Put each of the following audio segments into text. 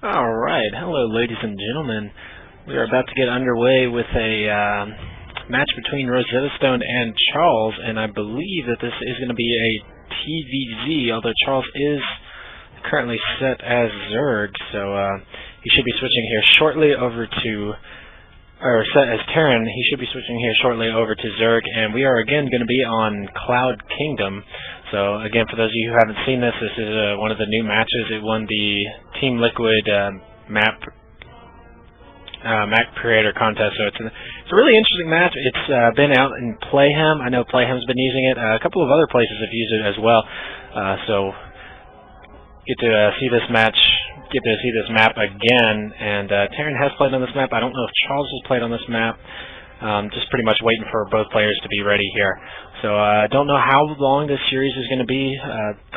Alright, hello ladies and gentlemen. We are about to get underway with a match between Rosetastoned and Chawls, and I believe that this is going to be a TVZ, although Chawls is currently set as Zerg, so he should be switching here shortly over to, or set as Terran, he should be switching here shortly over to Zerg, and we are again going to be on Cloud Kingdom. So again, for those of you who haven't seen this, this is one of the new matches. It won the Team Liquid map creator contest. So it's a really interesting match. It's been out in Playhem. I know Playhem's been using it. A couple of other places have used it as well. So get to see this match. Get to see this map again. And Terran has played on this map. I don't know if Chawls has played on this map. Just pretty much waiting for both players to be ready here. So I don't know how long this series is going to be.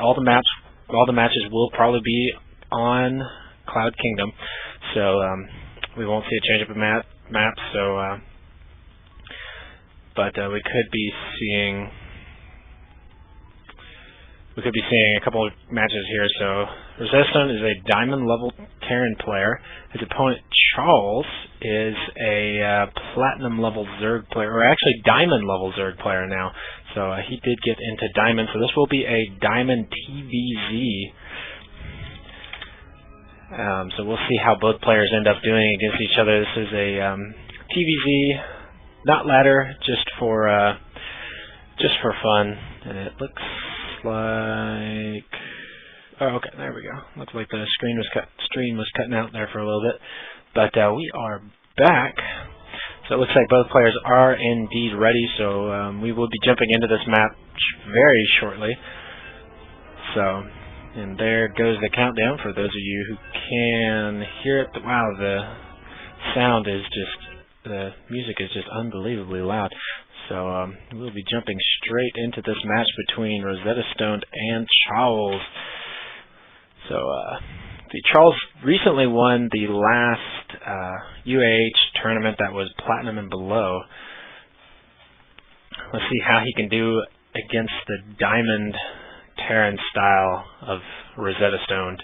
All the matches will probably be on Cloud Kingdom. So we won't see a change up in maps. So, but we could be seeing a couple of matches here. So Rosetastoned is a diamond level Terran player. His opponent Chawls is a platinum level Zerg player, or actually diamond level Zerg player now. So he did get into diamond. So this will be a diamond TVZ. So we'll see how both players end up doing against each other. This is a TVZ, not ladder, just for fun. And it looks like, oh, okay, there we go. Looks like the stream was cutting out there for a little bit, but we are back. So it looks like both players are indeed ready. So we will be jumping into this map very shortly. So, and there goes the countdown for those of you who can hear it. Wow, the sound is the music is just unbelievably loud. So we'll be jumping straight into this match between Rosetastoned and Chawls. So the Chawls recently won the last UAH tournament that was platinum and below. Let's see how he can do against the diamond Terran style of Rosetastoned.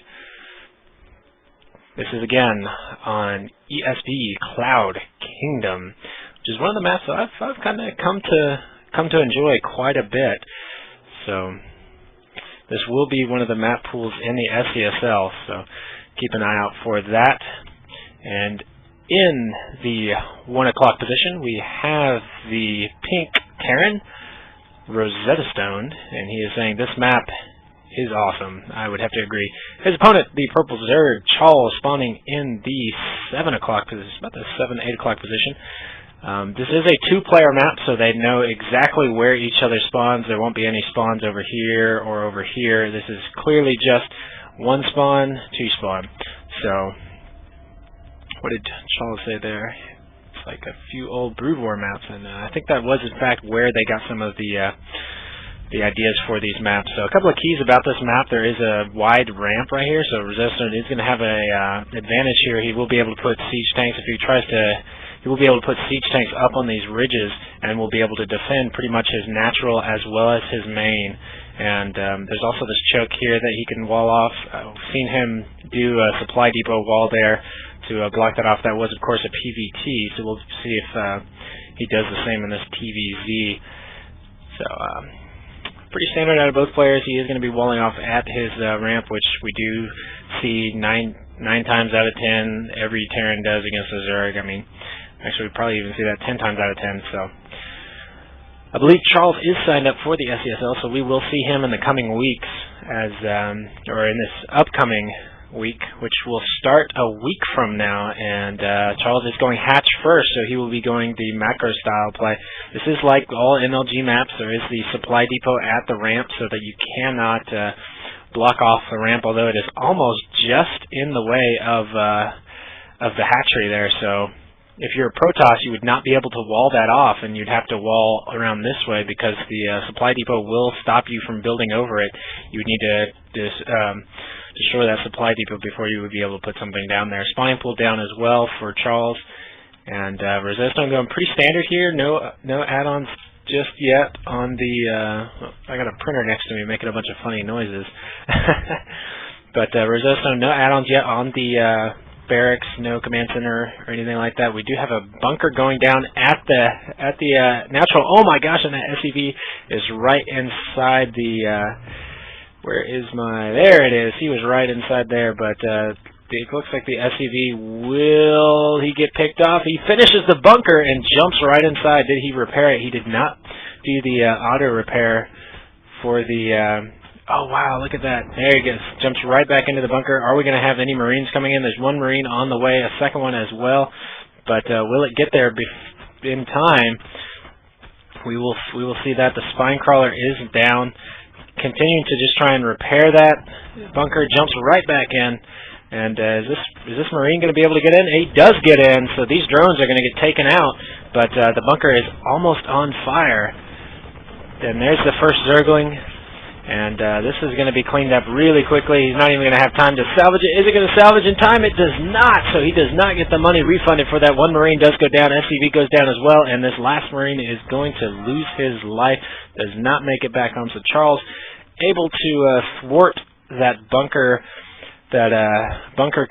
This is again on ESP Cloud Kingdom, which is one of the maps that I've kind of come to enjoy quite a bit. So this will be one of the map pools in the SCSL, so keep an eye out for that. And in the 1 o'clock position, we have the pink Terran, Rosetastoned, and he is saying this map is awesome. I would have to agree. His opponent, the purple Zerg, Chawls, spawning in the 7 o'clock position, about the 8 o'clock position. This is a two-player map, so they know exactly where each other spawns. There won't be any spawns over here or over here. This is clearly just one spawn, two spawn. So, what did Chawls say there? It's like a few old Brood War maps, and I think that was in fact where they got some of the ideas for these maps. So a couple of keys about this map: there is a wide ramp right here, so Rosetastoned is going to have a advantage here. He will be able to put siege tanks if he tries to. He will be able to put siege tanks up on these ridges, and will be able to defend pretty much his natural as well as his main. And there's also this choke here that he can wall off. I've seen him do a supply depot wall there to block that off. That was, of course, a PVT, so we'll see if he does the same in this TVZ. So, pretty standard out of both players. He is going to be walling off at his ramp, which we do see nine times out of 10 every Terran does against a Zerg. I mean, actually, we probably even see that 10 times out of 10. So, I believe Chawls is signed up for the SCSL, so we will see him in the coming weeks, or in this upcoming week, which will start a week from now. And Chawls is going hatch first, so he will be going the macro style play. This is like all MLG maps. There is the supply depot at the ramp, so that you cannot block off the ramp, although it is almost just in the way of the hatchery there. So if you're a Protoss, you would not be able to wall that off, and you'd have to wall around this way because the supply depot will stop you from building over it. You would need to destroy that supply depot before you would be able to put something down there. Spawning pool down as well for Chawls, and Rosetastoned going pretty standard here. No add-ons just yet on the. I got a printer next to me making a bunch of funny noises. But Rosetastoned, no add-ons yet on the barracks, no command center or anything like that. We do have a bunker going down at the natural. Oh my gosh, and that SCV is right inside the where is my, there it is. He was right inside there, but it looks like the SCV, will he get picked off? He finishes the bunker and jumps right inside. Did he repair it? He did not do the auto repair for the oh wow, look at that. There he goes. Jumps right back into the bunker. Are we going to have any Marines coming in? There's one Marine on the way, a second one as well. But will it get there in time? We will see that. The spine crawler is down. Continuing to just try and repair that bunker. Jumps right back in. And is this Marine going to be able to get in? He does get in, so these drones are going to get taken out. But the bunker is almost on fire. And there's the first Zergling. And this is going to be cleaned up really quickly. He's not even going to have time to salvage it. Is it going to salvage in time? It does not. So he does not get the money refunded for that. One Marine does go down. SCV goes down as well. And this last Marine is going to lose his life. Does not make it back home. So Chawls able to thwart that bunker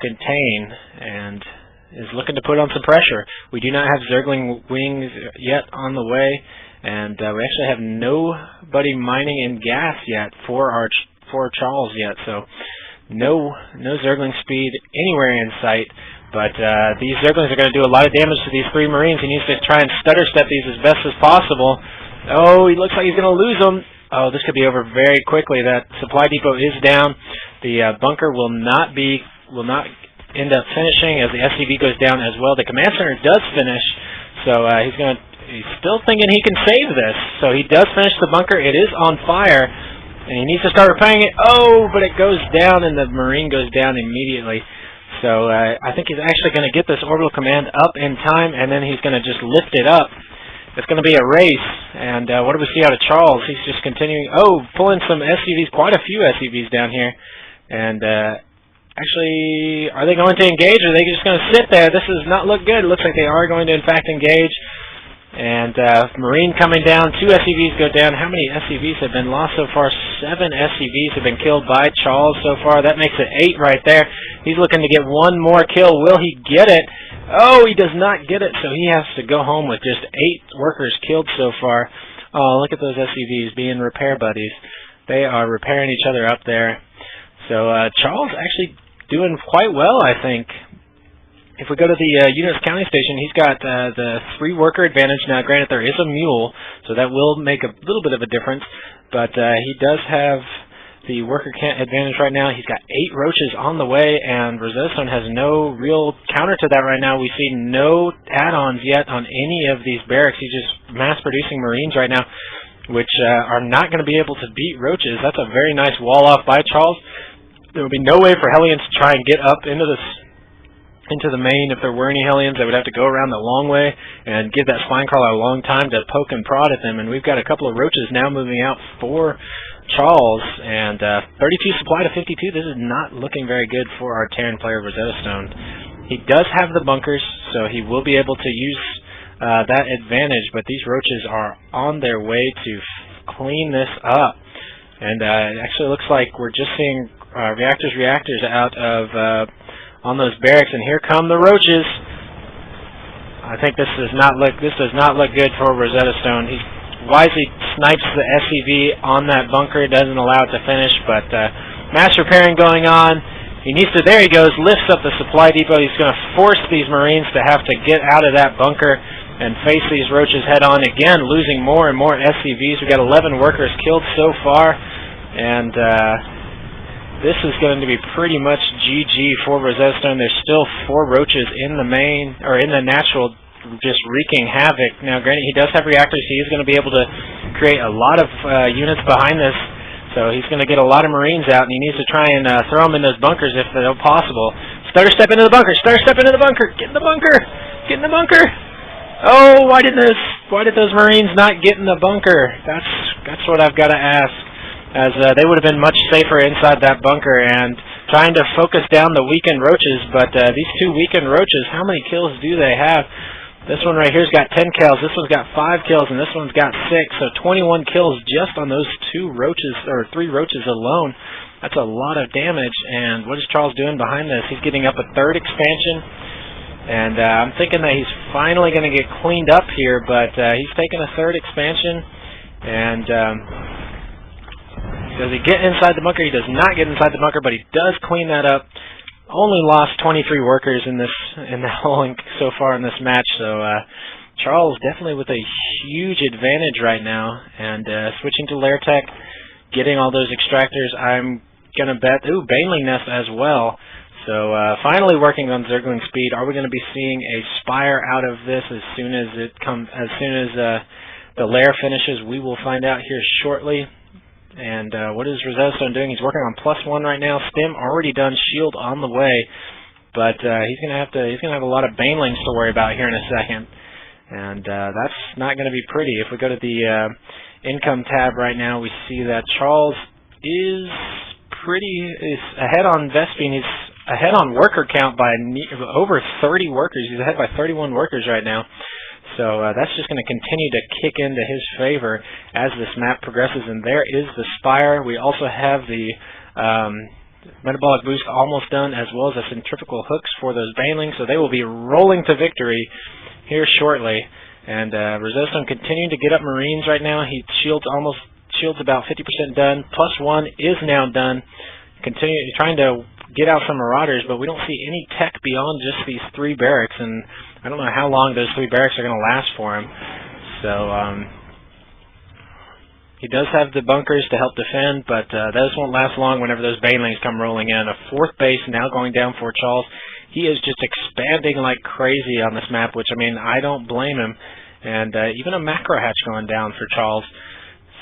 contain and is looking to put on some pressure. We do not have Zergling wings yet on the way. And we actually have nobody mining in gas yet for Chawls yet, so no Zergling speed anywhere in sight. But these Zerglings are going to do a lot of damage to these three Marines. He needs to try and stutter step these as best as possible. Oh, he looks like he's going to lose them. Oh, this could be over very quickly. That supply depot is down. The bunker will not end up finishing as the SCV goes down as well. The command center does finish, so he's still thinking he can save this. So he does finish the bunker. It is on fire, and he needs to start repairing it. Oh, but it goes down, and the Marine goes down immediately. So I think he's actually going to get this orbital command up in time, and then he's going to just lift it up. It's going to be a race, and what do we see out of Chawls? He's just continuing, pulling some SCVs, quite a few SCVs down here. And actually, are they going to engage, or are they just going to sit there? This does not look good. It looks like they are going to, in fact, engage. And Marine coming down. 2 SCVs go down. How many SCVs have been lost so far? 7 SCVs have been killed by Chawls so far. That makes it 8 right there. He's looking to get one more kill. Will he get it? Oh, he does not get it, so he has to go home with just 8 workers killed so far. Oh, look at those SCVs being repair buddies. They are repairing each other up there. So Chawls actually doing quite well, I think. If we go to the Eunice County Station, he's got the 3-worker advantage. Now, granted, there is a mule, so that will make a little bit of a difference. But he does have the worker advantage right now. He's got 8 roaches on the way, and Rosetastoned has no real counter to that right now. We see no add-ons yet on any of these barracks. He's just mass-producing Marines right now, which are not going to be able to beat roaches. That's a very nice wall-off by Chawls. There will be no way for Hellions to try and get up into the main. If there were any Hellions, they would have to go around the long way and give that spine crawler a long time to poke and prod at them. And we've got a couple of roaches now moving out for Chawls, and 32 supply to 52. This is not looking very good for our Terran player Rosetastoned. He does have the bunkers, so he will be able to use that advantage, but these roaches are on their way to clean this up. And it actually looks like we're just seeing reactors out of on those barracks, and here come the roaches. I think this does not look good for Rosetastoned. He wisely snipes the SCV on that bunker, doesn't allow it to finish, but mass repairing going on. He needs to, there he goes, lifts up the supply depot. He's going to force these Marines to have to get out of that bunker and face these roaches head on. Again, losing more and more SCVs. We've got 11 workers killed so far, and this is going to be pretty much GG for Rosetastoned. There's still 4 roaches in the main, or in the natural, just wreaking havoc. Now, granted, he does have reactors. He is going to be able to create a lot of units behind this, so he's going to get a lot of Marines out, and he needs to try and throw them in those bunkers if at all possible. Stutter step into the bunker! Stutter step into the bunker! Get in the bunker! Get in the bunker! Oh, why did those Marines not get in the bunker? That's what I've got to ask, as they would have been much safer inside that bunker and trying to focus down the weakened roaches. But these 2 weakened roaches, how many kills do they have? This one right here's got 10 kills, this one's got 5 kills, and this one's got 6. So 21 kills just on those 2 roaches, or 3 roaches alone. That's a lot of damage. And what is Chawls doing behind this? He's getting up a 3rd expansion. And I'm thinking that he's finally going to get cleaned up here, but he's taking a 3rd expansion. And does he get inside the bunker? He does not get inside the bunker, but he does clean that up. Only lost 23 workers in the whole so far in this match, so Chawls definitely with a huge advantage right now. And switching to Lair Tech, getting all those extractors, I'm gonna bet Baneling Nest as well. So finally working on Zergling speed. Are we going to be seeing a Spire out of this as soon as the lair finishes? We will find out here shortly. And what is Rosetastoned doing? He's working on +1 right now. Stim already done. Shield on the way, but he's gonna have a lot of banelings to worry about here in a second, and that's not going to be pretty. If we go to the income tab right now, we see that Chawls is ahead on Vespine. He's ahead on worker count by over 30 workers. He's ahead by 31 workers right now. So that's just going to continue to kick into his favor as this map progresses. And there is the Spire. We also have the Metabolic Boost almost done, as well as the Centrifugal Hooks for those banelings. So they will be rolling to victory here shortly. And Rosetastoned continuing to get up Marines right now. He shields about 50% done. +1 is now done. Continue trying to get out some Marauders, but we don't see any tech beyond just these 3 barracks, and I don't know how long those 3 barracks are going to last for him. So he does have the bunkers to help defend, but those won't last long whenever those banelings come rolling in. A 4th base now going down for Chawls. He is just expanding like crazy on this map, which, I mean, I don't blame him. And even a macro hatch going down for Chawls.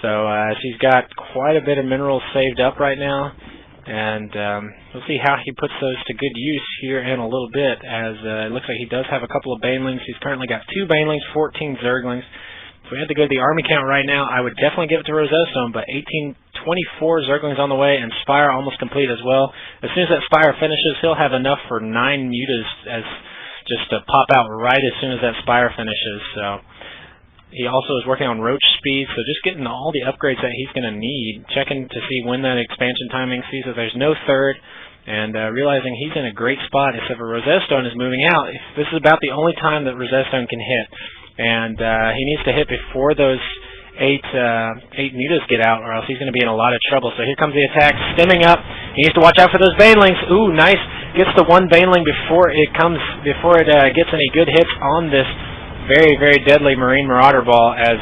So he's got quite a bit of minerals saved up right now. And we'll see how he puts those to good use here in a little bit, as it looks like he does have a couple of banelings. He's currently got 2 banelings, 14 Zerglings. If we had to go to the army count right now, I would definitely give it to Rosetastoned, but 24 Zerglings on the way, and Spire almost complete as well. As soon as that Spire finishes, he'll have enough for 9 mutas as just to pop out right as soon as that Spire finishes. So he also is working on roach speed, so just getting all the upgrades that he's going to need, checking to see when that expansion timing, sees that there's no 3rd, and realizing he's in a great spot, except for Rosetastoned is moving out. This is about the only time that Rosetastoned can hit, and he needs to hit before those 8 mutas get out, or else he's going to be in a lot of trouble. So here comes the attack, stimming up. He needs to watch out for those banelings. Ooh, nice. Gets the 1 baneling before it gets any good hits on this very, very deadly Marine Marauder Ball, as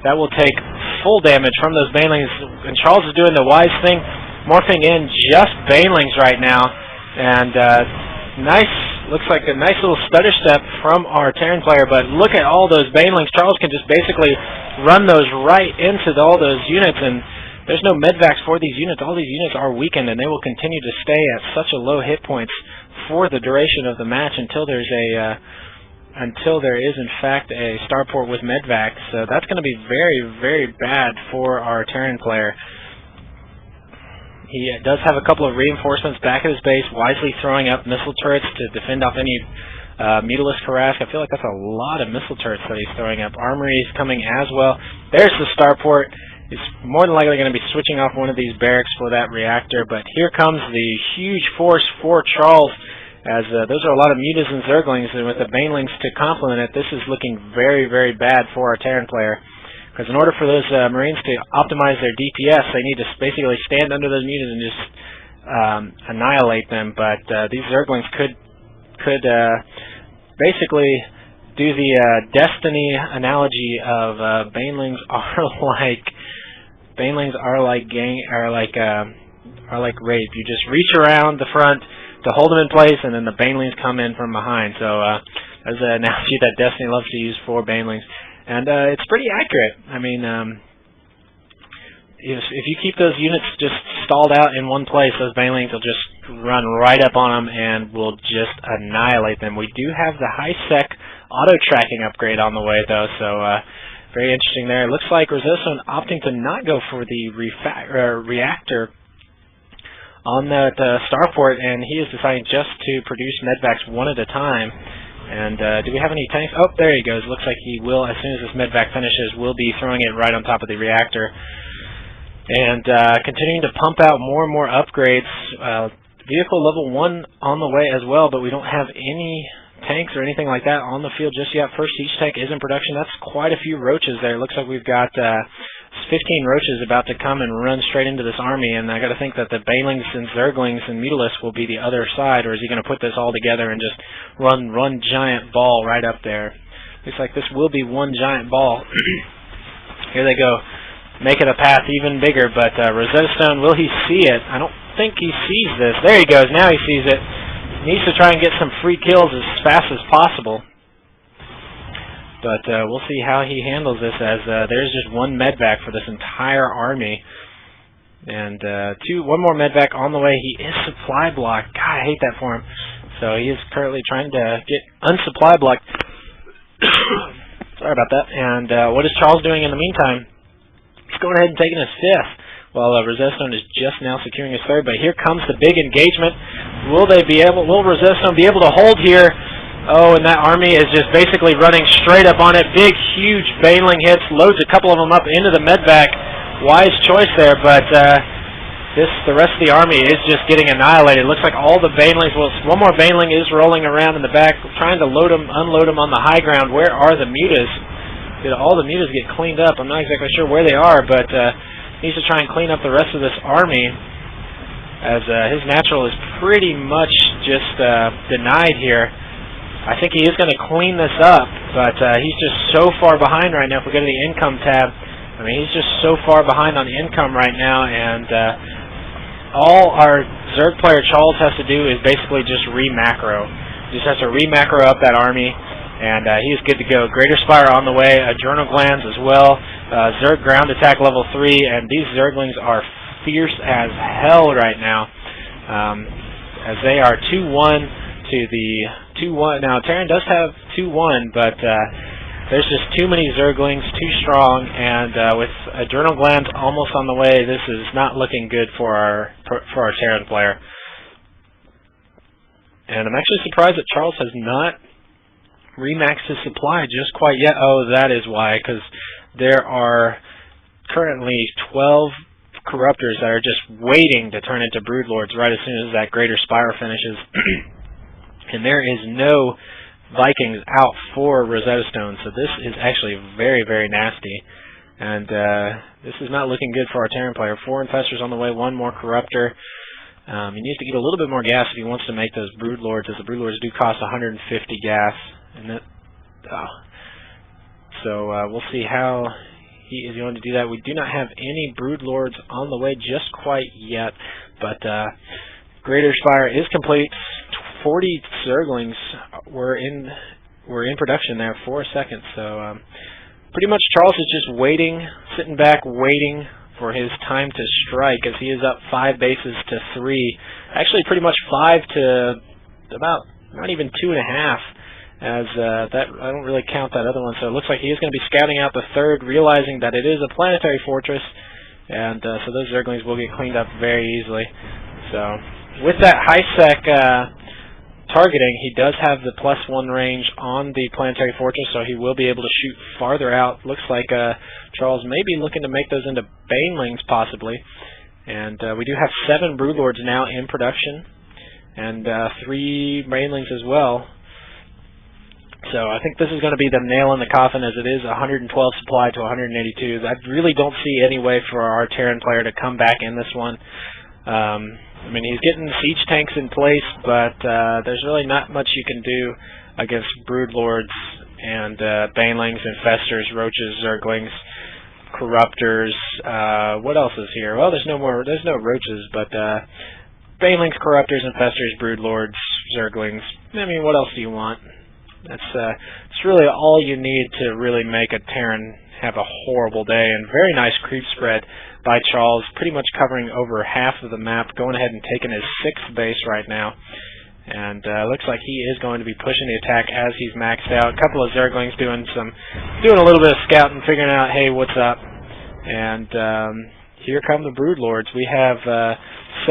that will take full damage from those banelings. And Chawls is doing the wise thing, morphing in just banelings right now. And looks like a nice little stutter step from our Terran player, but look at all those banelings. Chawls can just basically run those right into all those units, and there's no medvacs for these units. All these units are weakened, and they will continue to stay at such a low hit points for the duration of the match until there is in fact a starport with medvac. So that's going to be very, very bad for our Terran player. He does have a couple of reinforcements back at his base, wisely throwing up missile turrets to defend off any Mutalisk Harass. I feel like that's a lot of missile turrets that he's throwing up. Armory is coming as well. There's the starport. He's more than likely going to be switching off one of these barracks for that reactor, but here comes the huge force for Chawls, as those are a lot of mutas and Zerglings, and with the banelings to complement it, this is looking very, very bad for our Terran player. Because in order for those Marines to optimize their DPS, they need to basically stand under those mutas and just annihilate them. But these Zerglings could basically do the Destiny analogy of banelings are like rape. You just reach around the front to hold them in place, and then the banelings come in from behind. So that's an analogy that Destiny loves to use for banelings. And it's pretty accurate. I mean, if you keep those units just stalled out in one place, those banelings will just run right up on them and will just annihilate them. We do have the high-sec auto-tracking upgrade on the way, though, so very interesting there. It looks like Rosetastoned opting to not go for the reactor on that starport, and he is deciding just to produce medvacs one at a time. And do we have any tanks? Oh, there he goes. Looks like he will, as soon as this medvac finishes, will be throwing it right on top of the reactor. And continuing to pump out more and more upgrades. Vehicle level 1 on the way as well, but we don't have any tanks or anything like that on the field just yet. First siege tank is in production. That's quite a few roaches there. Looks like we've got 15 roaches about to come and run straight into this army, and I got to think that the banelings and zerglings and mutalisks will be the other side, or is he going to put this all together and just run one giant ball right up there? Looks like this will be one giant ball. Here they go, making a path even bigger, but Rosetastoned, will he see it? I don't think he sees this. There he goes, now he sees it. He needs to try and get some free kills as fast as possible. But we'll see how he handles this, as there's just one medvac for this entire army. And one more medvac on the way. He is supply blocked. God, I hate that for him. So he is currently trying to get unsupply blocked. Sorry about that. And what is Chawls doing in the meantime? He's going ahead and taking his 5th, while Rosetastoned is just now securing his 3rd. But here comes the big engagement. Will Rosetastoned be able to hold here? Oh, and that army is just basically running straight up on it. Big, huge baneling hits, loads a couple of them up into the medvac. Wise choice there, but the rest of the army is just getting annihilated. It looks like all the banelings, well, one more baneling is rolling around in the back, trying to unload them on the high ground. Where are the mutas? Did all the mutas get cleaned up? I'm not exactly sure where they are, but needs to try and clean up the rest of this army, as his natural is pretty much just denied here. I think he is going to clean this up, but he's just so far behind right now. If we go to the income tab, I mean, he's just so far behind on income right now, and all our Zerg player Chawls has to do is basically just re-macro. He just has to re-macro up that army, and he's good to go. Greater Spire on the way, Adrenal Glands as well, Zerg ground attack level 3, and these Zerglings are fierce as hell right now, as they are 2-1 to the 2-1. Now, Terran does have 2-1, but there's just too many Zerglings, too strong, and with Adrenal Glands almost on the way, this is not looking good for our Terran player. And I'm actually surprised that Chawls has not remaxed his supply just quite yet. Oh, that is why, because there are currently 12 Corruptors that are just waiting to turn into Broodlords right as soon as that Greater Spire finishes. And there is no Vikings out for Rosetastoned, so this is actually very, very nasty. And this is not looking good for our Terran player. 4 Infestors on the way, 1 more Corruptor. He needs to get a little bit more gas if he wants to make those Broodlords, as the Broodlords do cost 150 gas. And that, so we'll see how he is going to do that. We do not have any Broodlords on the way just quite yet, but Greater Spire is complete. 40 Zerglings were in production there for a second, so pretty much Chawls is just waiting, sitting back, waiting for his time to strike, as he is up 5 bases to 3. Actually, pretty much 5 to about not even 2.5. As that, I don't really count that other one, so it looks like he is going to be scouting out the 3rd, realizing that it is a planetary fortress, and so those Zerglings will get cleaned up very easily. So with that high-sec targeting, he does have the +1 range on the planetary fortress, so he will be able to shoot farther out. Looks like Chawls may be looking to make those into banelings, possibly. And we do have 7 Broodlords now in production, and 3 banelings as well. So I think this is going to be the nail in the coffin, as it is 112 supply to 182. I really don't see any way for our Terran player to come back in this one. I mean, he's getting siege tanks in place, but there's really not much you can do against Broodlords and banelings, infestors, roaches, Zerglings, Corruptors. What else is here? Well, there's no roaches, but banelings, Corruptors, infestors, Broodlords, Zerglings. I mean, what else do you want? It's really all you need to really make a Terran have a horrible day. And very nice creep spread by Chawls, pretty much covering over half of the map, going ahead and taking his 6th base right now. And looks like he is going to be pushing the attack as he's maxed out. A couple of Zerglings doing a little bit of scouting, figuring out, hey, what's up? And here come the Broodlords. We have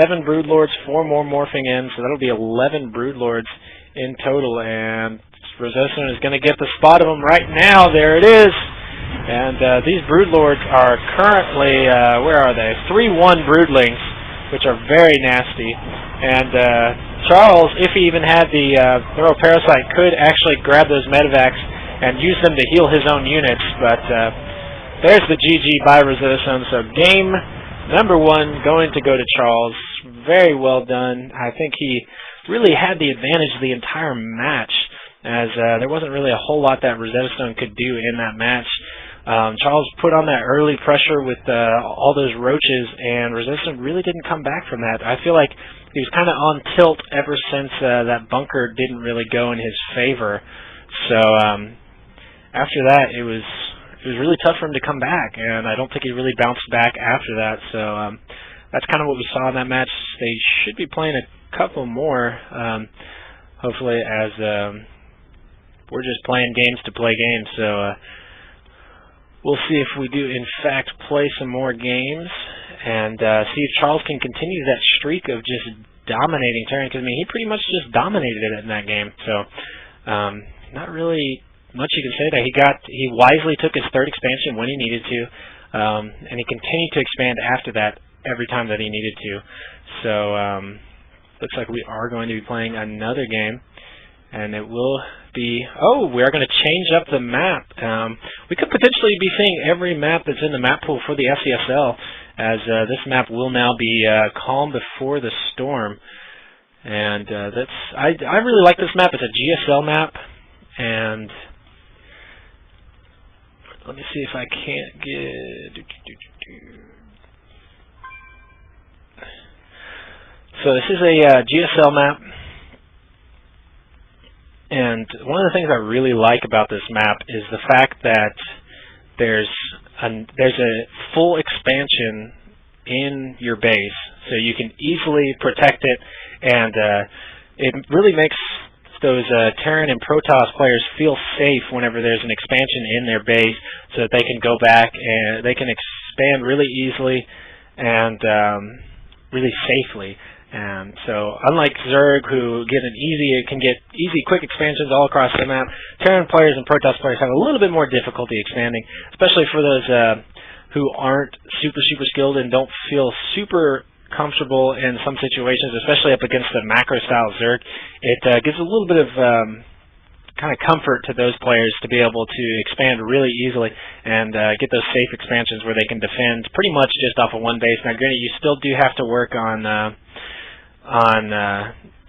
7 Broodlords, 4 more morphing in, so that'll be 11 Broodlords in total. And Rosetastoned is going to get the spot of them right now. There it is. And these Broodlords are currently, where are they? 3-1 Broodlings, which are very nasty. And Chawls, if he even had the Thorough Parasite, could actually grab those medevacs and use them to heal his own units. But there's the GG by Rosetastoned. So game number 1 going to go to Chawls. Very well done. I think he really had the advantage the entire match, as there wasn't really a whole lot that Rosetastoned could do in that match. Chawls put on that early pressure with all those roaches, and Rosetastoned really didn't come back from that. I feel like he was kind of on tilt ever since that bunker didn't really go in his favor. So after that, it was really tough for him to come back, and I don't think he really bounced back after that. So that's kind of what we saw in that match. They should be playing a couple more, hopefully, as we're just playing games to play games. So we'll see if we do, in fact, play some more games and see if Chawls can continue that streak of just dominating Terran, because, I mean, he pretty much just dominated it in that game. So not really much you can say that. He wisely took his 3rd expansion when he needed to, and he continued to expand after that every time that he needed to. So looks like we are going to be playing another game, and it will be, we are going to change up the map. We could potentially be seeing every map that's in the map pool for the SCSL, as this map will now be Calm Before the Storm. And I really like this map. It's a GSL map, and let me see if I can't get... So this is a GSL map, and one of the things I really like about this map is the fact that there's a full expansion in your base, so you can easily protect it, and it really makes those Terran and Protoss players feel safe whenever there's an expansion in their base, so that they can go back and they can expand really easily and really safely. And so, unlike Zerg, who can get easy, quick expansions all across the map, Terran players and Protoss players have a little bit more difficulty expanding, especially for those who aren't super skilled and don't feel super comfortable in some situations, especially up against the macro-style Zerg. It gives a little bit of kind of comfort to those players to be able to expand really easily and get those safe expansions where they can defend pretty much just off of one base. Now, granted, you still do have to work on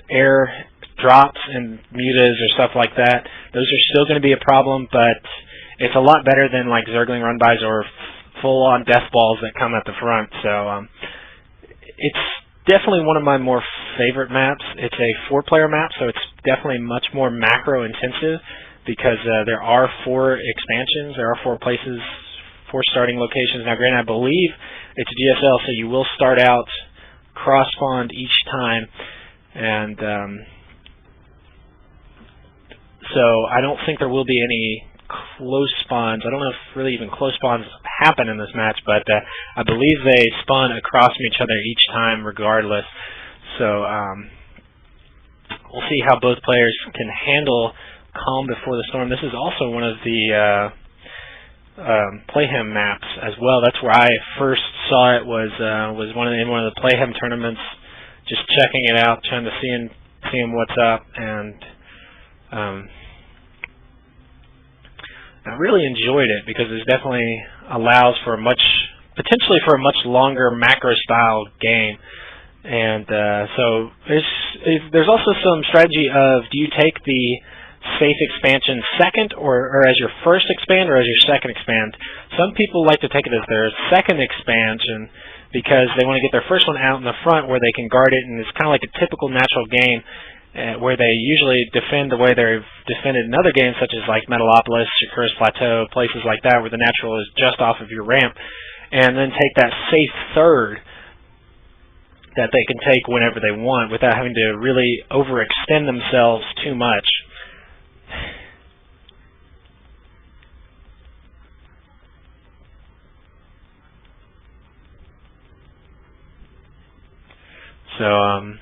air drops and mutas or stuff like that. Those are still going to be a problem, but it's a lot better than like Zergling run-bys or full-on death balls that come at the front. So it's definitely one of my more favorite maps. It's a 4-player map, so it's definitely much more macro-intensive because there are 4 expansions. There are 4 places, 4 starting locations. Now, granted, I believe it's GSL, so you will start out cross-spawned each time, and so I don't think there will be any close spawns. I don't know if really even close spawns happen in this match, but I believe they spawn across from each other each time regardless. So we'll see how both players can handle Calm Before the Storm. This is also one of the Playhem maps as well. That's where I first saw it, was in one of the Playhem tournaments, just checking it out, trying to seeing what's up, and I really enjoyed it because it definitely allows for potentially for a much longer macro style game. And so there's also some strategy of, do you take the safe expansion second or as your first expand or as your second expand? Some people like to take it as their second expansion because they want to get their first one out in the front where they can guard it, and it's kind of like a typical natural game where they usually defend the way they've defended in other games, such as like Metalopolis, Shakuras Plateau, places like that, where the natural is just off of your ramp, and then take that safe third that they can take whenever they want without having to really overextend themselves too much. So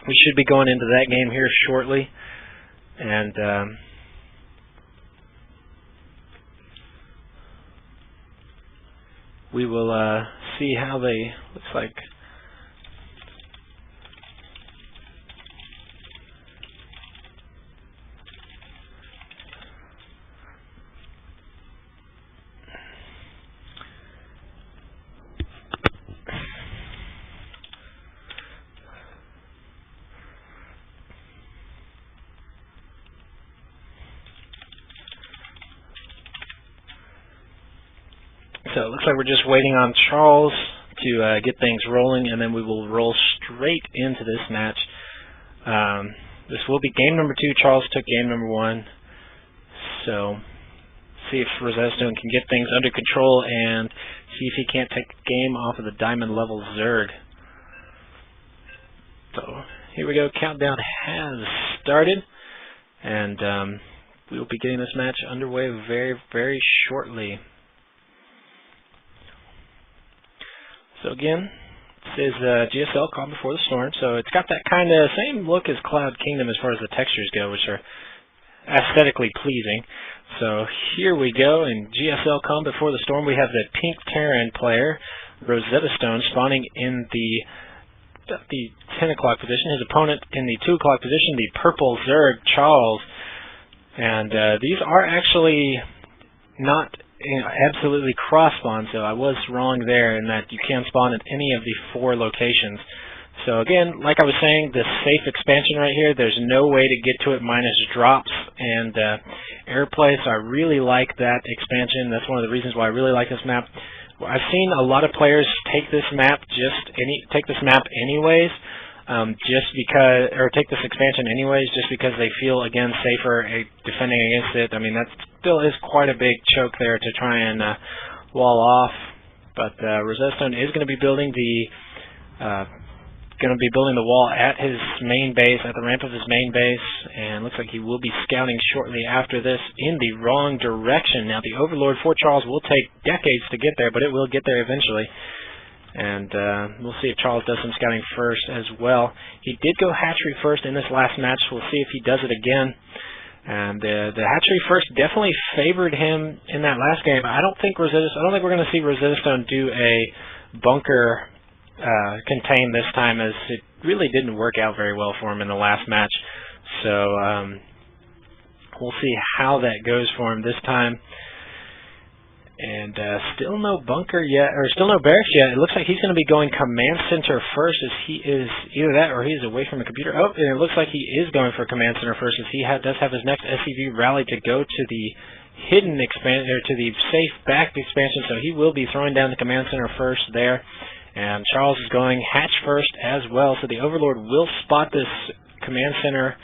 we should be going into that game here shortly. and we will see how they, looks like, so it looks like we're just waiting on Chawls to get things rolling, and then we will roll straight into this match. This will be game number 2. Chawls took game number 1. So see if Rosetastoned can get things under control and see if he can't take the game off of the diamond level Zerg. So here we go. Countdown has started, and we will be getting this match underway very, very shortly. So again, this is GSL Calm Before the Storm. So it's got that kind of same look as Cloud Kingdom as far as the textures go, which are aesthetically pleasing. So here we go in GSL Calm Before the Storm. We have the pink Terran player, Rosetastoned, spawning in the 10 o'clock position. His opponent in the 2 o'clock position, the purple Zerg, Chawls. And these are actually not absolutely cross spawn, so I was wrong there in that you can spawn at any of the 4 locations. So again, like I was saying, this safe expansion right here, there's no way to get to it minus drops and airplay, so I really like that expansion. That's one of the reasons why I really like this map. I've seen a lot of players take this map anyways, just because, or take this expansion anyways, just because they feel, again, safer defending against it. I mean, that still is quite a big choke there to try and wall off. But Rosetastoned is going to be building the wall at his main base, at the ramp of his main base, and looks like he will be scouting shortly after this in the wrong direction. Now, the Overlord for Chawls will take decades to get there, but it will get there eventually. And we'll see if Chawls does some scouting first as well. He did go hatchery first in this last match. We'll see if he does it again. And the hatchery first definitely favored him in that last game. I don't think we're going to see Rosetastoned do a bunker contain this time, as it really didn't work out very well for him in the last match. So we'll see how that goes for him this time. And still no bunker yet, or still no barracks yet. It looks like he's going to be going command center first, as he is either that or he is away from the computer. Oh, and it looks like he is going for command center first, as he does have his next SCV rally to go to the hidden expansion, or to the safe back expansion. So he will be throwing down the command center first there. And Chawls is going hatch first as well. So the Overlord will spot this command center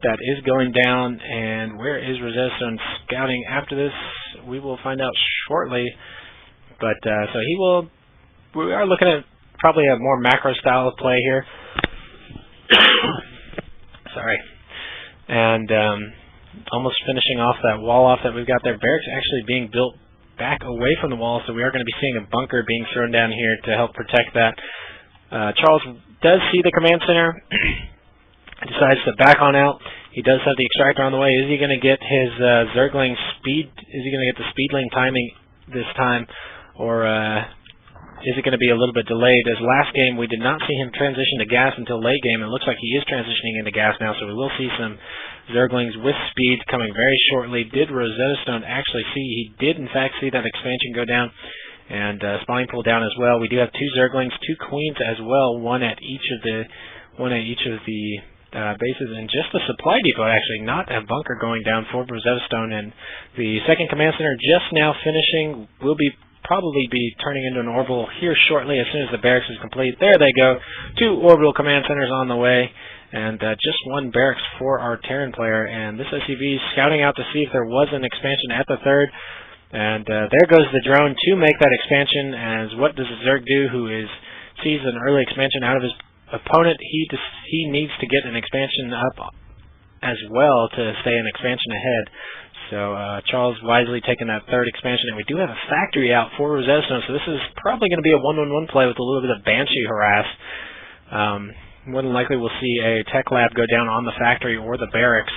that is going down. And where is Rosetastoned scouting after this? We will find out shortly. But so we are looking at probably a more macro style of play here. Sorry. And almost finishing off that wall off that we've got there. Barracks actually being built back away from the wall, so we are going to be seeing a bunker being thrown down here to help protect that. Chawls does see the command center, decides to back on out. He does have the extractor on the way. Is he going to get his Zergling speed? Is he going to get the speedling timing this time, or is it going to be a little bit delayed? As last game, we did not see him transition to gas until late game. It looks like he is transitioning into gas now, so we will see some Zerglings with speed coming very shortly. Did Rosetastoned actually see? He did, in fact, see that expansion go down, and spawning pool down as well. We do have 2 Zerglings, 2 Queens as well, one at each of the bases, and just the supply depot, actually, not a bunker going down for Rosetastoned. And the second command center just now finishing, will probably be turning into an orbital here shortly as soon as the barracks is complete. There they go, 2 orbital command centers on the way, and just 1 barracks for our Terran player. And this SCV is scouting out to see if there was an expansion at the 3rd. And there goes the drone to make that expansion. As what does the Zerg do, who sees an early expansion out of his opponent? He needs to get an expansion up as well to stay an expansion ahead. So Chawls wisely taking that 3rd expansion, and we do have a factory out for Rosetastoned, so this is probably going to be a 1-1-1 play with a little bit of Banshee harass. More than likely we'll see a tech lab go down on the factory or the barracks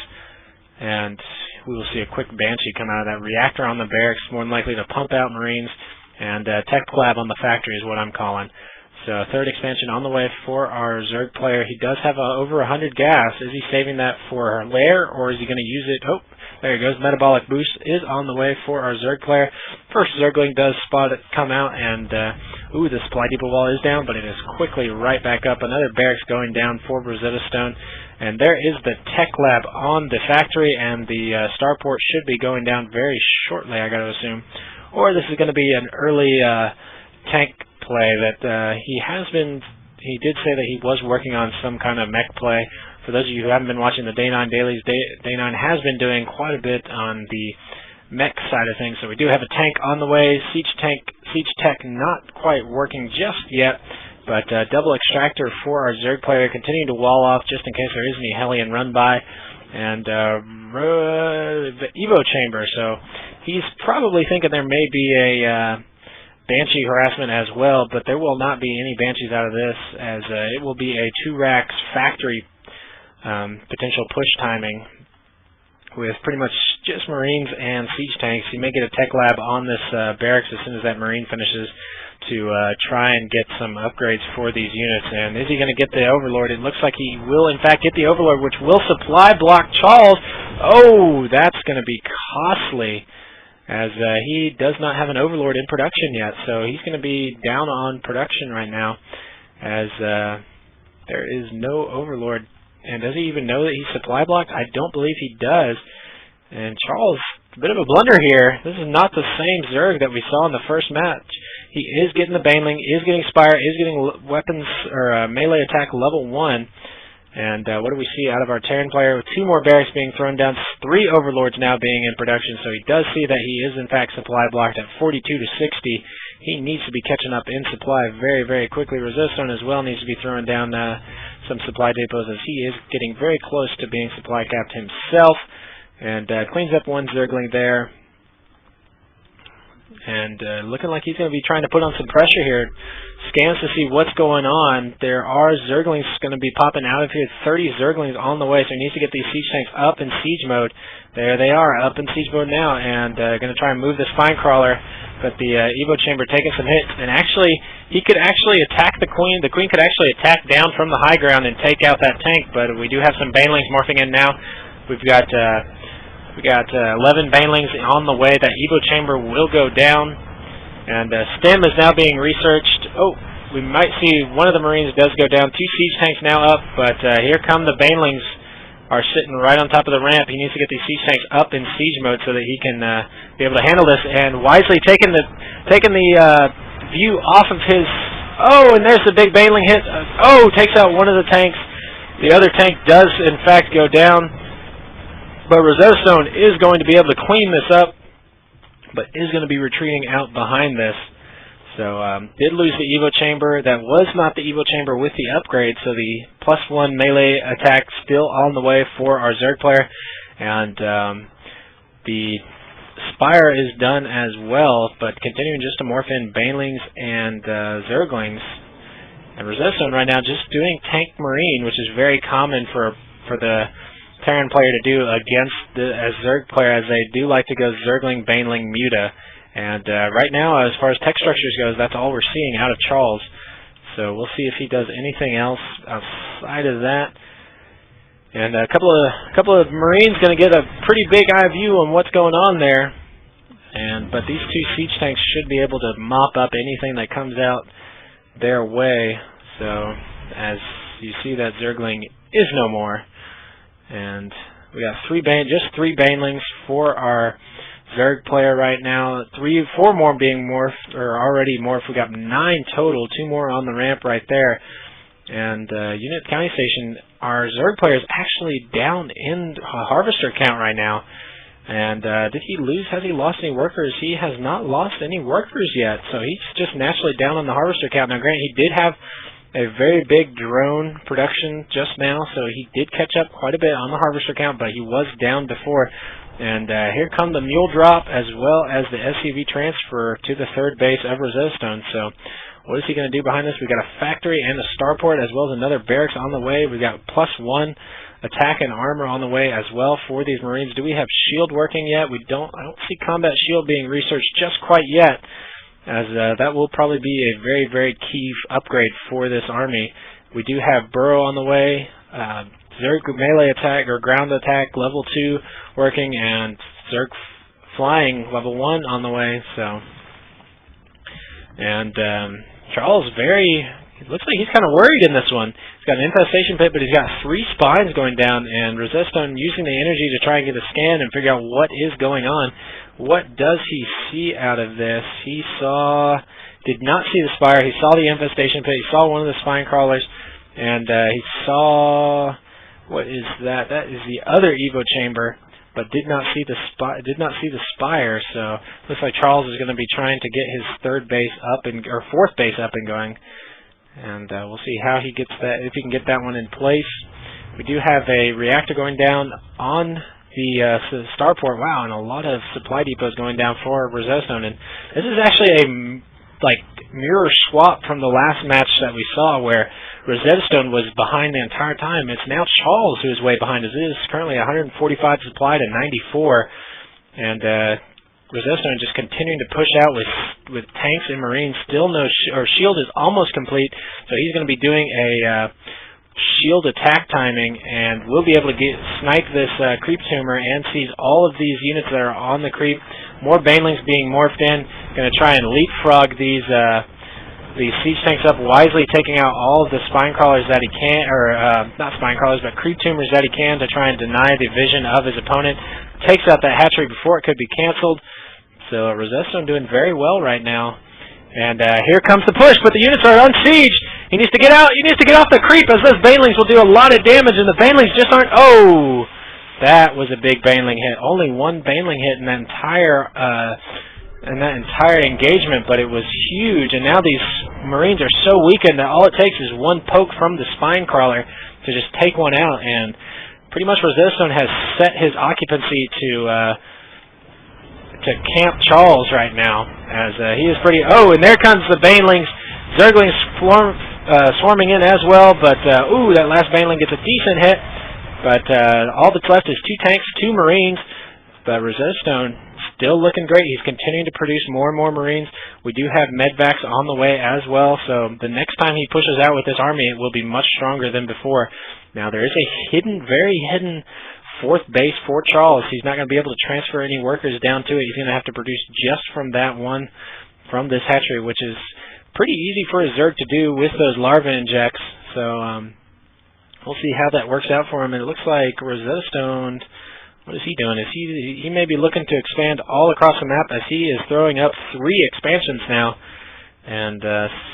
and we will see a quick Banshee come out of that reactor on the barracks, more than likely to pump out Marines, and Tech Lab on the factory is what I'm calling. So third expansion on the way for our Zerg player. He does have over 100 gas. Is he saving that for lair, or is he going to use it? Oh, there he goes. Metabolic boost is on the way for our Zerg player. First Zergling does spot it come out, and ooh, the supply depot wall is down, but it is quickly right back up. Another barracks going down for Rosetastoned. And there is the Tech Lab on the factory, and the starport should be going down very shortly, I got to assume. Or this is going to be an early tank play that he did say that he was working on some kind of mech play. For those of you who haven't been watching the Day 9 dailies, Day 9 has been doing quite a bit on the mech side of things. So we do have a tank on the way. Siege Tech not quite working just yet. But double extractor for our Zerg player, continuing to wall off just in case there is any Hellion run by. And the Evo chamber, so he's probably thinking there may be a Banshee harassment as well, but there will not be any Banshees out of this, as it will be a 2 racks factory potential push timing with pretty much just Marines and siege tanks. You may get a Tech Lab on this barracks as soon as that Marine finishes to try and get some upgrades for these units. And is he going to get the Overlord? It looks like he will in fact get the Overlord, which will supply block Chawls. Oh, that's going to be costly, as he does not have an Overlord in production yet, so he's going to be down on production right now, as there is no Overlord. And does he even know that he's supply blocked? I don't believe he does. And Chawls, a bit of a blunder here. This is not the same Zerg that we saw in the first match. He is getting the Baneling, is getting Spire, is getting weapons or melee attack level 1. And what do we see out of our Terran player? With 2 more barracks being thrown down, 3 Overlords now being in production. So he does see that he is in fact supply blocked at 42 to 60. He needs to be catching up in supply very, very quickly. Rosetastoned as well needs to be throwing down some supply depots, as he is getting very close to being supply capped himself. And cleans up 1 Zergling there. And looking like he's going to be trying to put on some pressure here. Scans to see what's going on. There are Zerglings going to be popping out of here. 30 Zerglings on the way, so he needs to get these siege tanks up in siege mode. There they are, up in siege mode now, and going to try and move the spine crawler. But the Evo chamber taking some hits, and actually, he could actually attack the Queen. The Queen could actually attack down from the high ground and take out that tank, but we do have some Banelings morphing in now. We've got 11 Banelings on the way. That Evo chamber will go down, and STEM is now being researched. Oh, we might see one of the Marines does go down. 2 siege tanks now up, but here come the Banelings are sitting right on top of the ramp. He needs to get these siege tanks up in siege mode so that he can be able to handle this, and wisely taking the view off of his. Oh, and there's the big Baneling hit. Takes out one of the tanks. The other tank does in fact go down. But Rosetastoned is going to be able to clean this up, but is going to be retreating out behind this. So did lose the Evo chamber. That was not the Evo chamber with the upgrade, so the +1 melee attack still on the way for our Zerg player. And the Spire is done as well, but continuing just to morph in Banelings and Zerglings. And Rosetastoned right now just doing Tank Marine, which is very common for the Terran player to do against the Zerg player, as they do like to go Zergling, Baneling, Muta. And right now, as far as tech structures goes, that's all we're seeing out of Chawls. So we'll see if he does anything else outside of that. And a couple of Marines going to get a pretty big eye view on what's going on there. But these 2 siege tanks should be able to mop up anything that comes out their way. So as you see, that Zergling is no more. And we got 3 Banelings for our Zerg player right now. 4 more being morphed, or already morphed. We got 9 total. 2 more on the ramp right there. And Unit County Station, our Zerg player is actually down in harvester count right now. And did he lose? Has he lost any workers? He has not lost any workers yet. So he's just naturally down on the harvester count. Now, granted, he did have a very big drone production just now, so he did catch up quite a bit on the harvester count, but he was down before. And here come the mule drop as well as the SCV transfer to the 3rd base of Rosetastoned. So What is he going to do behind us? We've got a factory and a starport, as well as another barracks on the way. We've got +1 attack and armor on the way as well for these Marines. Do we have shield working yet? I don't see combat shield being researched just quite yet, as that will probably be a very, very key upgrade for this army. We do have burrow on the way, Zerg melee attack or ground attack level 2 working, and Zerg flying level 1 on the way. So, and Chawls it looks like he's kind of worried in this one. He's got an infestation pit, but he's got 3 spines going down, and Rosetastoned using the energy to try and get a scan and figure out what is going on. What does he see out of this? He did not see the spire. He saw the infestation pit. He saw one of the spine crawlers, and he saw, what is that? That is the other Evo chamber, but did not see the spire. So looks like Chawls is going to be trying to get his 3rd base up or 4th base up and going. And we'll see how he gets that, if he can get that one in place. We do have a reactor going down on the starport. Wow, and a lot of supply depots going down for Rosetastoned. And this is actually a mirror swap from the last match that we saw, where Rosetastoned was behind the entire time. It's now Chawls who is way behind us. It is currently 145 supply to 94, and Rosetastoned just continuing to push out with tanks and Marines. Still no shield is almost complete, so he's going to be doing a shield attack timing, and we'll be able to snipe this creep tumor and seize all of these units that are on the creep. More banelings being morphed in. Going to try and leapfrog these siege tanks up wisely, taking out all of the spine crawlers that he can, or not spine crawlers, but creep tumors that he can, to try and deny the vision of his opponent. Takes out that hatchery before it could be canceled. So Rosetastoned doing very well right now. And here comes the push, but the units are unsieged. He needs to get out. He needs to get off the creep, as those banelings will do a lot of damage, and the banelings just aren't. Oh, that was a big baneling hit. Only 1 baneling hit in that entire engagement, but it was huge. And now these Marines are so weakened that all it takes is 1 poke from the spine crawler to just take one out. And pretty much Rosetastoned has set his occupancy to camp Chawls right now, as he is pretty. Oh, and there comes the banelings. Zerglings swarming in as well, but ooh, that last baneling gets a decent hit. But all that's left is 2 tanks, 2 Marines. But Rosetastoned still looking great. He's continuing to produce more and more Marines. We do have medvacs on the way as well, so the next time he pushes out with this army, it will be much stronger than before. Now, there is a very hidden 4th base for Chawls. He's not going to be able to transfer any workers down to it. He's going to have to produce just from that one, from this hatchery, which is pretty easy for a Zerg to do with those larva injects. So we'll see how that works out for him. And it looks like Rosetastoned, what is he doing? He may be looking to expand all across the map, as he is throwing up 3 expansions now, and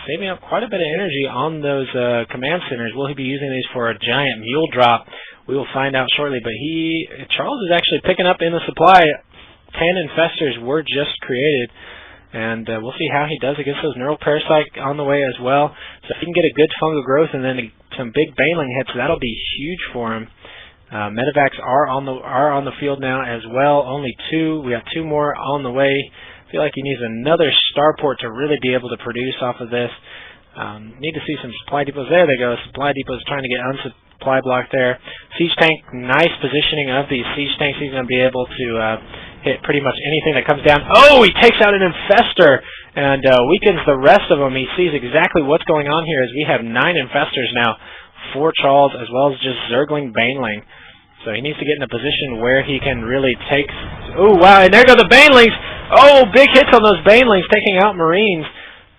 saving up quite a bit of energy on those command centers. Will he be using these for a giant mule drop? We will find out shortly, but Chawls is actually picking up in the supply. 10 infestors were just created, and we'll see how he does against those neural parasite on the way as well. So if he can get a good fungal growth and then some big baneling hits, that'll be huge for him. Medevacs are on the field now as well. Only 2. We got 2 more on the way. I feel like he needs another starport to really be able to produce off of this. Need to see some supply depots. There they go. Supply depots trying to get supply block there. Siege tank, nice positioning of these siege tanks. He's going to be able to hit pretty much anything that comes down. Oh, he takes out an infestor and weakens the rest of them. He sees exactly what's going on here, as we have 9 infestors now for Chawls, as well as just Zergling baneling. So he needs to get in a position where he can really take. Oh, wow, and there go the banelings. Oh, big hits on those banelings, taking out Marines.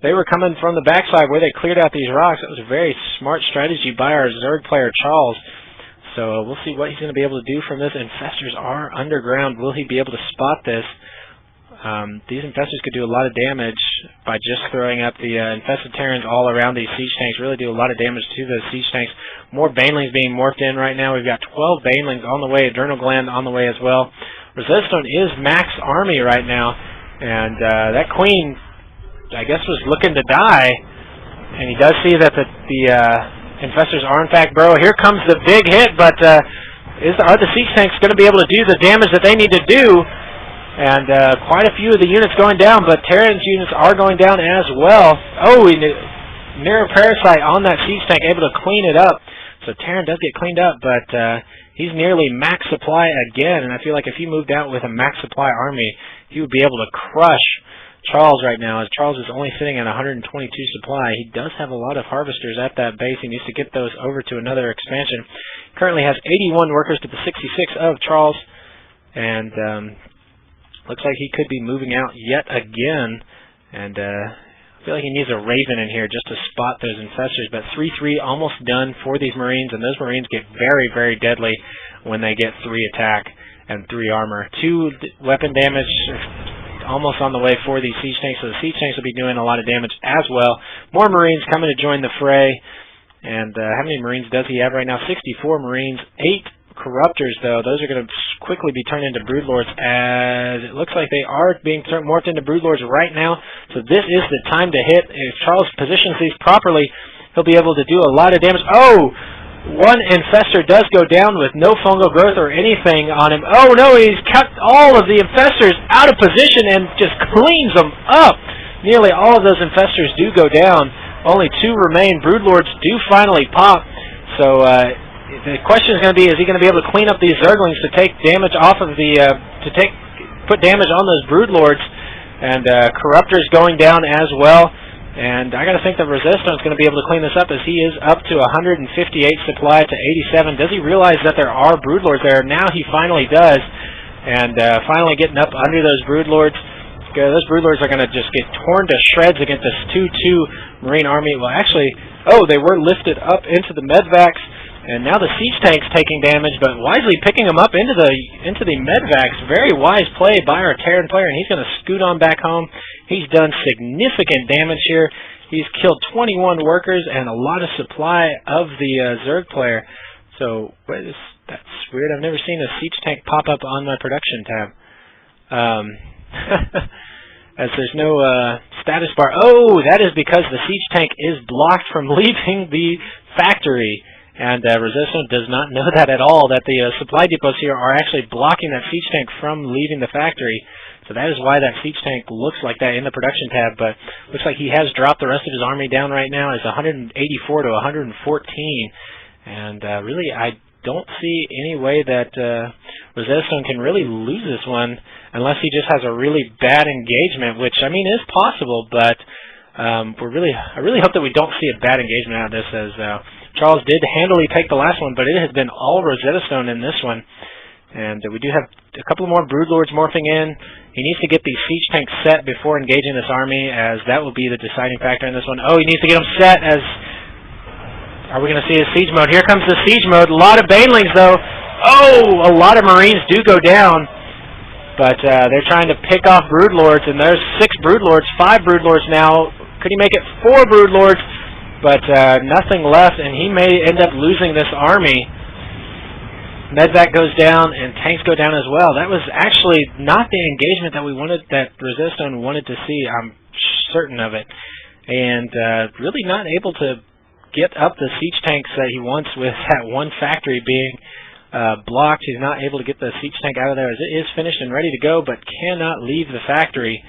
They were coming from the backside where they cleared out these rocks. That was a very smart strategy by our Zerg player, Chawls. So we'll see what he's going to be able to do from this. Infestors are underground. Will he be able to spot this? These infestors could do a lot of damage by just throwing up the infested Terrans all around these siege tanks. Really do a lot of damage to those siege tanks. More banelings being morphed in right now. We've got 12 banelings on the way. Adrenal gland on the way as well. Rosetastoned is max army right now. And that queen, I guess, was looking to die. And he does see that the infestors are in fact burrow. Here comes the big hit, but are the siege tanks going to be able to do the damage that they need to do? And quite a few of the units going down, but Terran's units are going down as well. Oh, Mirror Parasite on that siege tank, able to clean it up. So Terran does get cleaned up, but he's nearly max supply again, and I feel like if he moved out with a max supply army, he would be able to crush Chawls right now, as Chawls is only sitting at 122 supply. He does have a lot of harvesters at that base. He needs to get those over to another expansion. Currently has 81 workers to the 66 of Chawls, and looks like he could be moving out yet again, and I feel like he needs a Raven in here just to spot those infestors, but 3-3 almost done for these Marines, and those Marines get very, very deadly when they get 3 attack and 3 armor. 2 weapon damage almost on the way for these siege tanks, so the siege tanks will be doing a lot of damage as well. More Marines coming to join the fray, and how many Marines does he have right now? 64 Marines, 8 Corruptors, though. Those are going to quickly be turned into Broodlords, as it looks like they are being morphed into Broodlords right now. So this is the time to hit. If Chawls positions these properly, he'll be able to do a lot of damage. Oh! One infestor does go down with no fungal growth or anything on him. Oh no, he's cut all of the infestors out of position and just cleans them up. Nearly all of those infestors do go down. Only 2 remain. Broodlords do finally pop. So, the question is going to be: is he going to be able to clean up these Zerglings to take damage off of the put damage on those Broodlords? And Corruptors going down as well. And I got to think that Rosetastoned is going to be able to clean this up, as he is up to 158 supply to 87. Does he realize that there are Broodlords there? Now he finally does, and finally getting up under those Broodlords. Those Broodlords are going to just get torn to shreds against this 2-2 Marine army. Well, actually, they were lifted up into the medvacs. And now the siege tank's taking damage, but wisely picking them up into the medvacs. Very wise play by our Terran player, and he's going to scoot on back home. He's done significant damage here. He's killed 21 workers and a lot of supply of the Zerg player. So that's weird. I've never seen a siege tank pop up on my production tab. As there's no status bar. Oh, that is because the siege tank is blocked from leaving the factory. And Rosetastoned does not know that at all, that the supply depots here are actually blocking that siege tank from leaving the factory. So that is why that siege tank looks like that in the production tab, but looks like he has dropped the rest of his army down right now. It's 184 to 114. And really, I don't see any way that Rosetastoned can really lose this one unless he just has a really bad engagement, which, I mean, is possible, but I really hope that we don't see a bad engagement out of this, as Chawls did handily take the last one, but it has been all Rosetastoned in this one. And we do have a couple more Broodlords morphing in. He needs to get these siege tanks set before engaging this army, as that will be the deciding factor in this one. Oh, he needs to get them set, as... Are we going to see a siege mode? Here comes the siege mode. A lot of Banelings, though. Oh, a lot of Marines do go down. But they're trying to pick off Broodlords, and there's 6 Broodlords, 5 Broodlords now. Could he make it 4 Broodlords? But nothing left, and he may end up losing this army. Medvac goes down, and tanks go down as well. That was actually not the engagement that Rosetastoned wanted to see. I'm certain of it. And really not able to get up the siege tanks that he wants, with that one factory being blocked. He's not able to get the siege tank out of there, as it is finished and ready to go, but cannot leave the factory.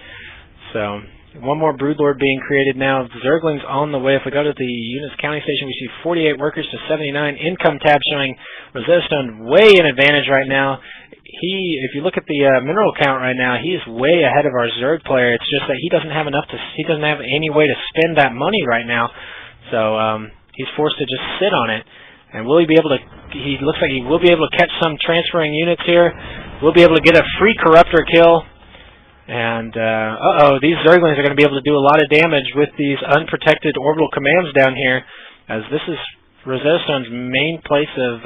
So... one more Broodlord being created now. Zerglings on the way. If we go to the units counting station, we see 48 workers to 79. Income tab showing Rosetastoned way in advantage right now. If you look at the mineral count right now, he is way ahead of our Zerg player. It's just that he doesn't have enough he doesn't have any way to spend that money right now. So he's forced to just sit on it. And will he be able to? He looks like he will be able to catch some transferring units here. We'll be able to get a free Corruptor kill. And, these Zerglings are going to be able to do a lot of damage with these unprotected orbital commands down here, as this is Rosetastoned's main place of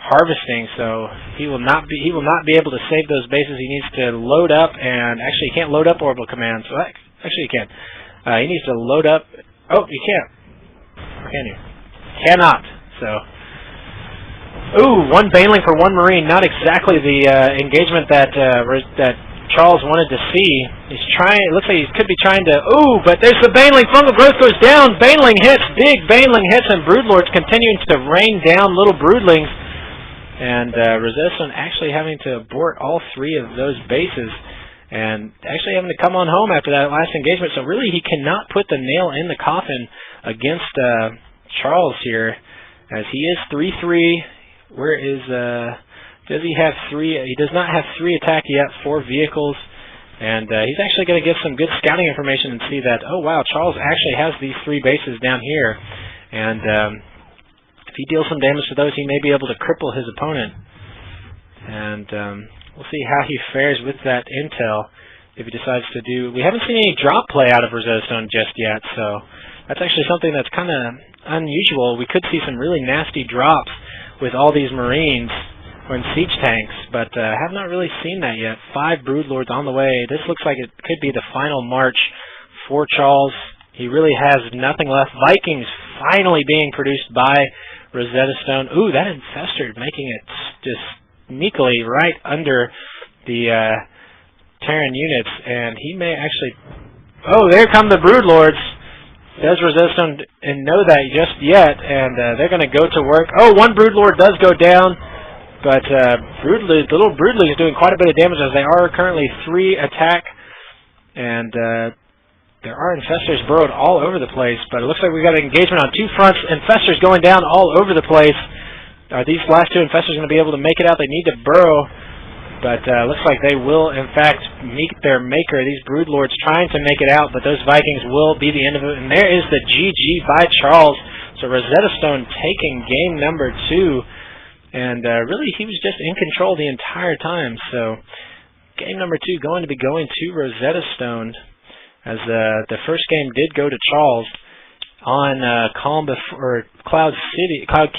harvesting. So he will not be able to save those bases. He needs to load up, and actually he can't load up orbital commands. So actually he can. He needs to load up. Oh, you can't. Or can you? Cannot. So. Ooh, 1 Baneling for 1 Marine. Not exactly the engagement that Chawls wanted to see. He's trying. It looks like he could be trying to. Ooh, but there's the Baneling. Fungal growth goes down. Baneling hits. Big Baneling hits, and Broodlords continuing to rain down little Broodlings. and Rosetastoned actually having to abort all 3 of those bases, and actually having to come on home after that last engagement. So really he cannot put the nail in the coffin against Chawls here, as he is 3-3. Where is, does he have 3? He does not have 3 attack yet, 4 vehicles. And he's actually going to get some good scouting information and see that, oh wow, Chawls actually has these 3 bases down here. And if he deals some damage to those, he may be able to cripple his opponent. And we'll see how he fares with that intel if he decides to do... We haven't seen any drop play out of Rosetastoned just yet, so that's actually something that's kind of unusual. We could see some really nasty drops with all these Marines or in siege tanks, but have not really seen that yet. 5 Broodlords on the way. This looks like it could be the final march for Chawls. He really has nothing left. Vikings finally being produced by Rosetastoned. Ooh, that Infestor making it just sneakily right under the Terran units, and he may actually... Oh, there come the Broodlords. Does Rosetastoned know that just yet? And they're going to go to work. Oh, 1 Broodlord does go down, but the little Broodlord is doing quite a bit of damage, as they are currently 3 attack, and there are Infestors burrowed all over the place, but it looks like we got an engagement on 2 fronts. Infestors going down all over the place. Are these last 2 Infestors going to be able to make it out? They need to burrow, but looks like they will, in fact, meet their maker. These Broodlords trying to make it out, but those Vikings will be the end of it. And there is the GG by Chawls. So Rosetastoned taking game number 2. And really, he was just in control the entire time. So game number 2 going to be going to Rosetastoned, as the first game did go to Chawls on Cloud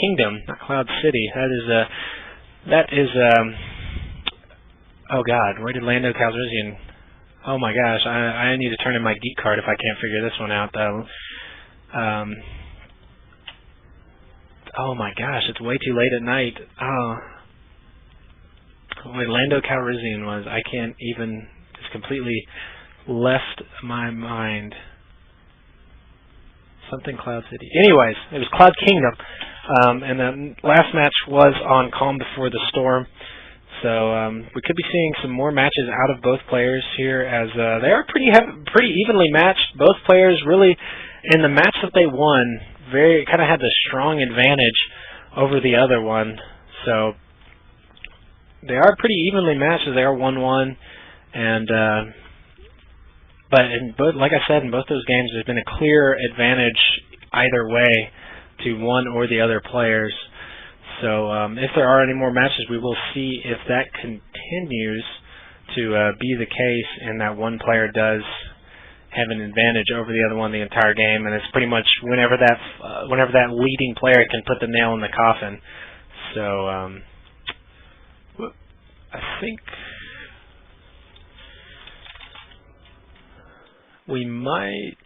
Kingdom, not Cloud City. That is oh God, where did Lando Calrissian? Oh my gosh, I need to turn in my geek card if I can't figure this one out though. Oh my gosh, it's way too late at night. Oh, where Lando Calrissian was, I can't even, just completely left my mind. Something Cloud City. Anyways, it was Cloud Kingdom, and the last match was on Calm Before the Storm. So we could be seeing some more matches out of both players here, as they are pretty evenly matched. Both players really, in the match that they won, kind of had the strong advantage over the other one. So they are pretty evenly matched, as they are 1-1, and but like I said, in both those games, there's been a clear advantage either way to one or the other players. So if there are any more matches, we will see if that continues to be the case, and that one player does have an advantage over the other one the entire game, and it's pretty much whenever that leading player can put the nail in the coffin. So I think we might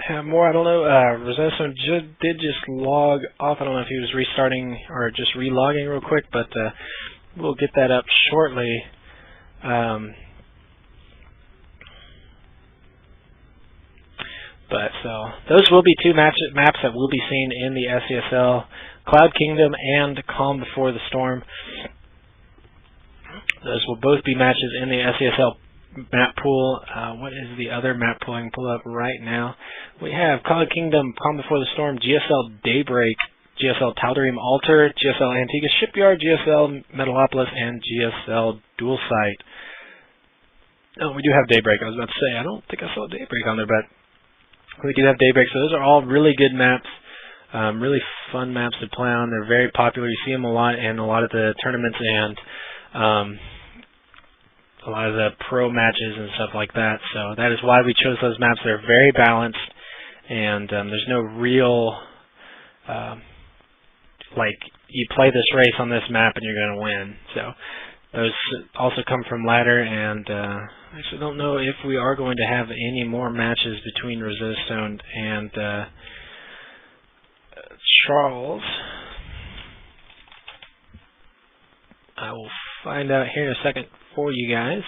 have more. I don't know. Rosetastoned did just log off. I don't know if he was restarting or just relogging real quick, but we'll get that up shortly. But so those will be 2 maps that will be seen in the SCSL, Cloud Kingdom and Calm Before the Storm. Those will both be matches in the SCSL map pool. What is the other map pool I can pull up right now? We have Cloud Kingdom, Calm Before the Storm, GSL Daybreak, GSL Tal'Darim Altar, GSL Antigua Shipyard, GSL Metalopolis, and GSL Dual Site. Oh, we do have Daybreak. I was about to say, I don't think I saw Daybreak on there, but we do have Daybreak. So those are all really good maps, really fun maps to play on. They're very popular. You see them a lot in a lot of the tournaments and a lot of the pro matches and stuff like that. So that is why we chose those maps. They're very balanced, and there's no real like you play this race on this map and you're going to win. So those also come from ladder, and I actually don't know if we are going to have any more matches between Rosetastoned and Chawls. I will find out here in a second for you guys.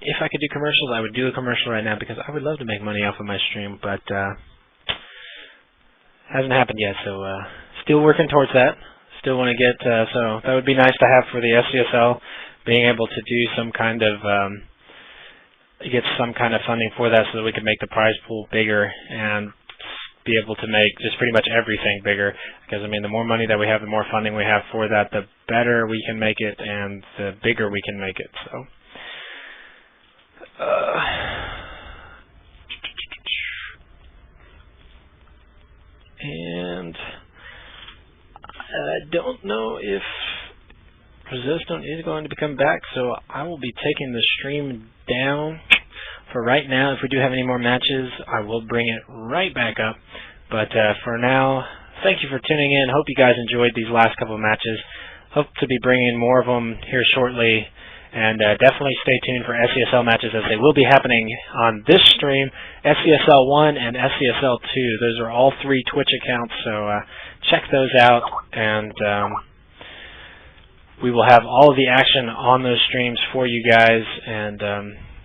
if I could do commercials, I would do a commercial right now because I would love to make money off of my stream, but hasn't happened yet. So still working towards that. Still want to get so that would be nice to have for the SCSL, being able to do some kind of get some kind of funding for that so that we can make the prize pool bigger and be able to make just pretty much everything bigger. Because I mean, the more money that we have, the more funding we have for that, the better we can make it and the bigger we can make it. So and I don't know if Rosetastoned is going to become back, so I will be taking the stream down for right now. If we do have any more matches, I will bring it right back up. But for now, thank you for tuning in. Hope you guys enjoyed these last couple of matches. Hope to be bringing more of them here shortly. And definitely stay tuned for SCSL matches, as they will be happening on this stream, SCSL 1 and SCSL 2. Those are all 3 Twitch accounts, so check those out. And we will have all of the action on those streams for you guys. And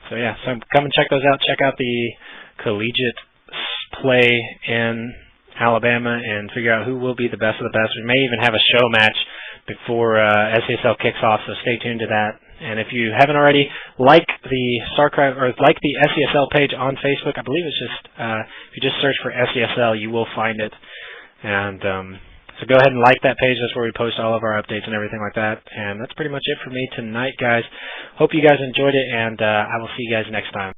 so yeah, so come and check those out. Check out the collegiate play in Alabama and figure out who will be the best of the best. We may even have a show match before SCSL kicks off, so stay tuned to that. And if you haven't already, like the StarCraft or like the SCSL page on Facebook. I believe it's just if you just search for SCSL, you will find it. And so go ahead and like that page. That's where we post all of our updates and everything like that. And that's pretty much it for me tonight, guys. Hope you guys enjoyed it, and I will see you guys next time.